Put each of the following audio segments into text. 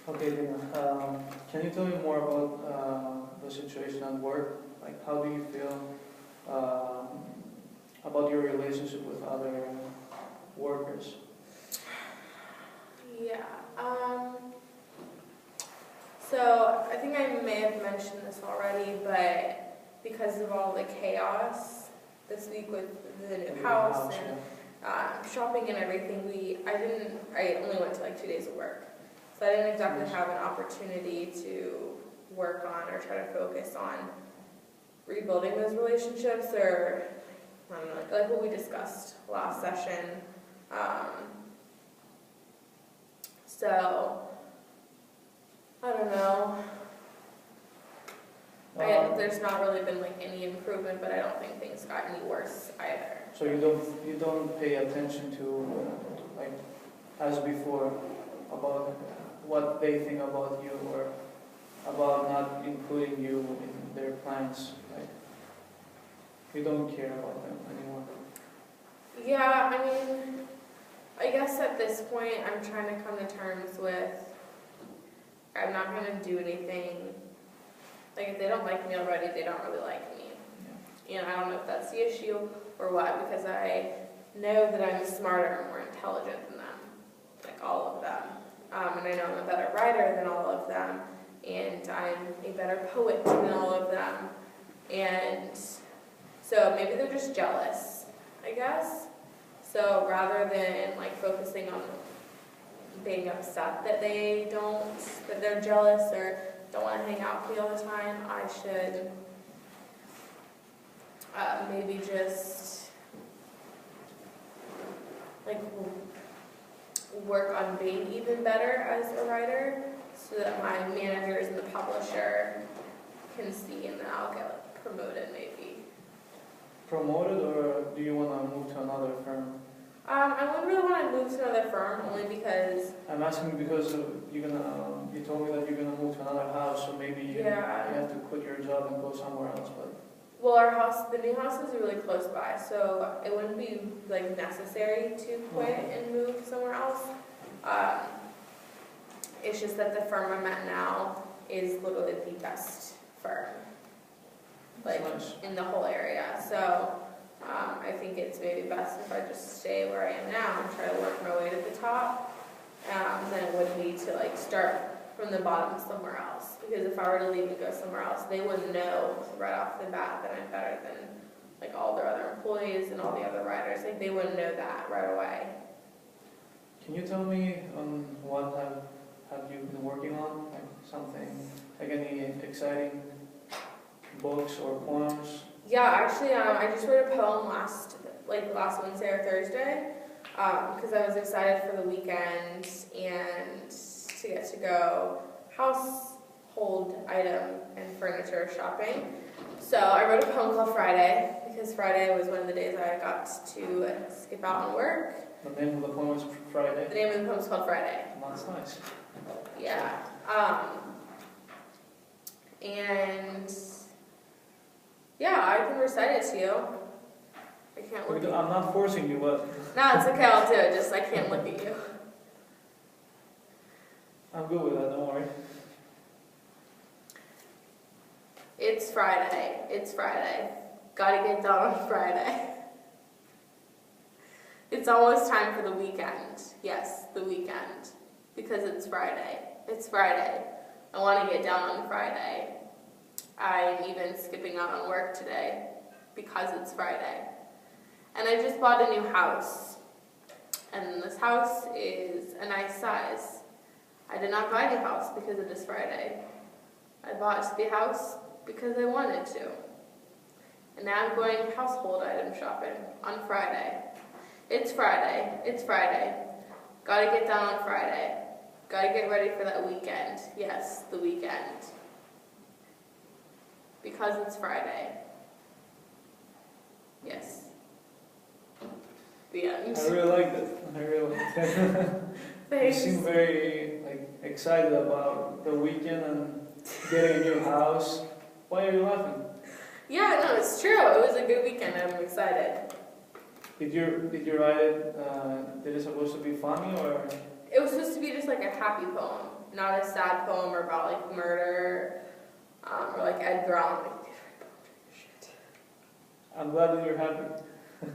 Okay, Dina, can you tell me more about the situation at work? Like, how do you feel about your relationship with other workers? Yeah. So I think I may have mentioned this already, but because of all the chaos this week with the new house and shopping and everything, I only went to like 2 days of work. So I didn't exactly have an opportunity to work on or try to focus on rebuilding those relationships, or I don't know, like what we discussed last session. So I don't know. There's not really been like any improvement, but I don't think things got any worse either. So you don't pay attention to like as before about what they think about you or about not including you in their plans. Like you don't care about them anymore. Yeah, I mean, I guess at this point I'm trying to come to terms with I'm not going to do anything. Like, if they don't like me already, they don't really like me. Yeah. And I don't know if that's the issue or what, because I know that I'm smarter and more intelligent than them, like all of them. And I know I'm a better writer than all of them, and I'm a better poet than all of them. And so maybe they're just jealous, I guess. So rather than like focusing on being upset that that they're jealous or don't want to hang out with me all the time, I should maybe just like work on being even better as a writer so that my managers and the publisher can see, and then I'll get like, promoted maybe. Promoted, or do you want to move to another firm? I wouldn't really want to move to another firm, only because... I'm asking because you told me that you're gonna move to another house, so maybe you have to quit your job and go somewhere else. But well, the new house is really close by, so it wouldn't be like necessary to quit and move somewhere else. It's just that the firm I'm at now is literally the best firm, like in the whole area. So. I think it's maybe best if I just stay where I am now and try to work my way to the top, than it would be to like start from the bottom somewhere else. Because if I were to leave and go somewhere else, they wouldn't know right off the bat that I'm better than like all their other employees and all the other writers. Like they wouldn't know that right away. Can you tell me what have you been working on? Like something, like any exciting books or poems? Yeah, actually, I just wrote a poem last Wednesday or Thursday, because I was excited for the weekend and to get to go household item and furniture shopping. So I wrote a poem called Friday, because Friday was one of the days I got to skip out on work. The name of the poem is Friday? The name of the poem is called Friday. That's nice. Yeah. And... yeah, I can recite it to you. I can't look at you. I'm not forcing you, but... No, it's okay, I'll do it, just I can't look at you. I'm good with that, don't worry. It's Friday. It's Friday. Gotta get done on Friday. It's almost time for the weekend. Yes, the weekend. Because it's Friday. It's Friday. I want to get down on Friday. I'm even skipping out on work today because it's Friday. And I just bought a new house. And this house is a nice size. I did not buy the house because it is Friday. I bought the house because I wanted to. And now I'm going household item shopping on Friday. It's Friday. It's Friday. Gotta get down on Friday. Gotta get ready for that weekend. Yes, the weekend. Because it's Friday. Yes. The end. I really like that. I really like that. Thanks. You seem very excited about the weekend and getting a new house. Why are you laughing? Yeah, no, it's true. It was a good weekend. I'm excited. Did you write it? Did it supposed to be funny or? It was was supposed to be just like a happy poem, not a sad poem or about like murder, or like Edgar Allan. Like, shit. I'm glad that you're happy.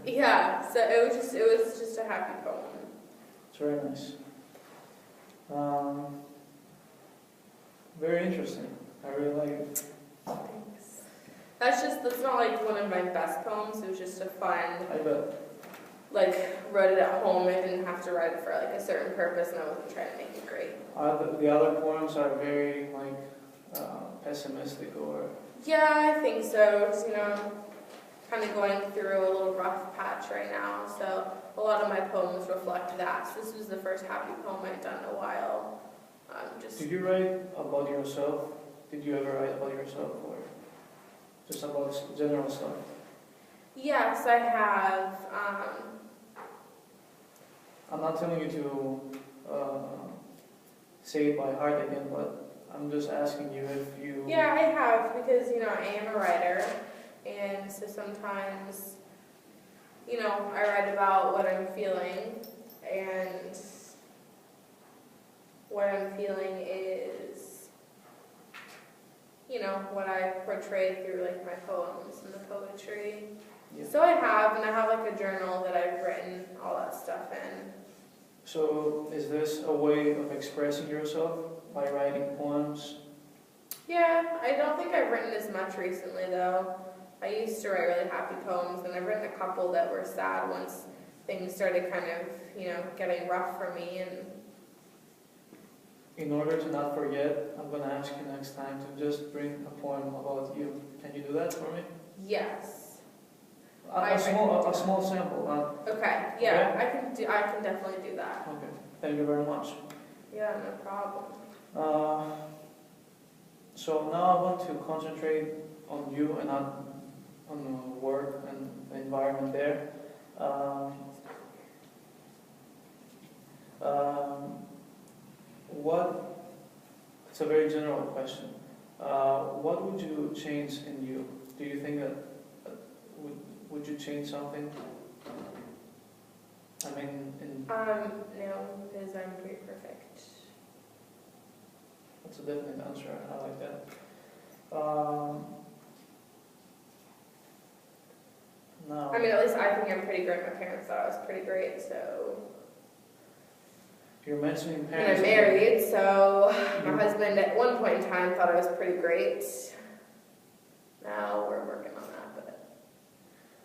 Yeah, so it was just a happy poem. It's very nice. Very interesting. I really like it. Thanks. That's not like one of my best poems. It was just a fun. I bet. Like, wrote it at home. I didn't have to write it for like a certain purpose, and I wasn't trying to make it great. The other poems are very like pessimistic or. Yeah, I think so. Just, kind of going through a little rough patch right now. So a lot of my poems reflect that. So this was the first happy poem I'd done in a while. Did you write about yourself? Did you ever write about yourself, or just about general stuff? Yes, I have. I'm not telling you to say it by heart again, but I'm just asking you if you... Yeah, I have, because, I am a writer, and so sometimes, I write about what I'm feeling, and what I'm feeling is, what I portray through, like, my poems and the poetry. Yeah. So I have, and I have, like, a journal that I've written all that stuff in. So is this a way of expressing yourself by writing poems? Yeah, I don't think I've written as much recently, though. I used to write really happy poems, and I've written a couple that were sad once things started kind of, getting rough for me. And In order to not forget, I'm going to ask you next time to just bring a poem about you. Can you do that for me? yes. A small sample. Okay. Yeah, okay? I can definitely do that. Okay. Thank you very much. Yeah, no problem. So now I want to concentrate on you and not on the work and the environment there. It's a very general question. What would you change in you? Do you think that would you change something? I mean, No, because I'm pretty perfect. That's a definite answer. I like that. No. I mean, at least I think I'm pretty great. My parents thought I was pretty great, so. You're mentioning And parents. I'm married, so my husband at one point in time thought I was pretty great. Now we're working on that, but.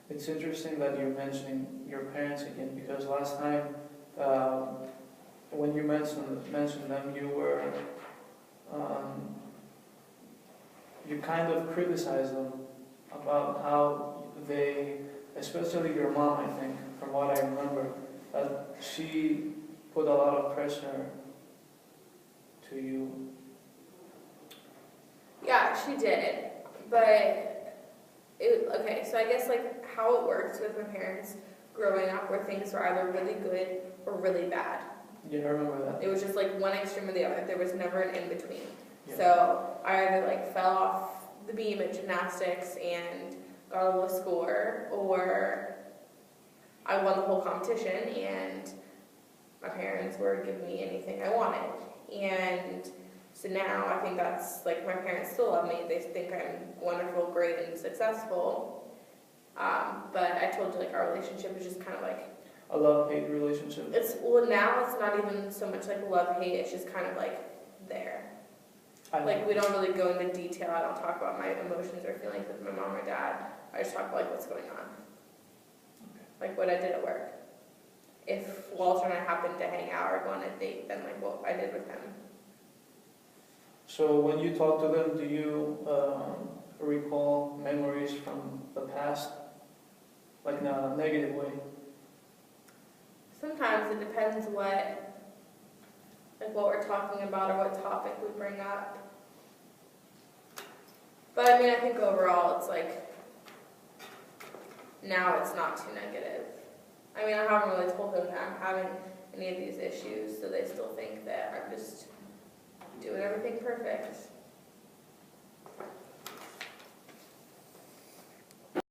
It's interesting that you're mentioning your parents again, because last time when you mentioned them, you were you kind of criticized them about how they, especially your mom, I think, from what I remember, that she put a lot of pressure to you. Yeah, she did, but okay, so I guess like how it works with my parents growing up where things were either really good or really bad. Yeah, I remember that. It was just like one extreme or the other. There was never an in-between. Yeah. So I either like fell off the beam at gymnastics and got a low score, or I won the whole competition and my parents were giving me anything I wanted. And so now I think that's like my parents still love me. They think I'm wonderful, great, and successful. But I told you like our relationship is just kind of like A love-hate relationship. Now it's not even so much like love-hate. It's just kind of like there. Like, we don't really go into detail. I don't talk about my emotions or feelings with my mom or dad. I just talk about, like, what's going on. Okay. Like, what I did at work. If Walter and I happened to hang out or go on a date, then, like, what I did with him. So when you talk to them, do you recall memories from the past? Like in a negative way? Sometimes it depends what we're talking about or what topic we bring up. But I mean, I think overall it's like, now it's not too negative. I mean, I haven't really told them that I'm having any of these issues, so they still think that I'm just doing everything perfect.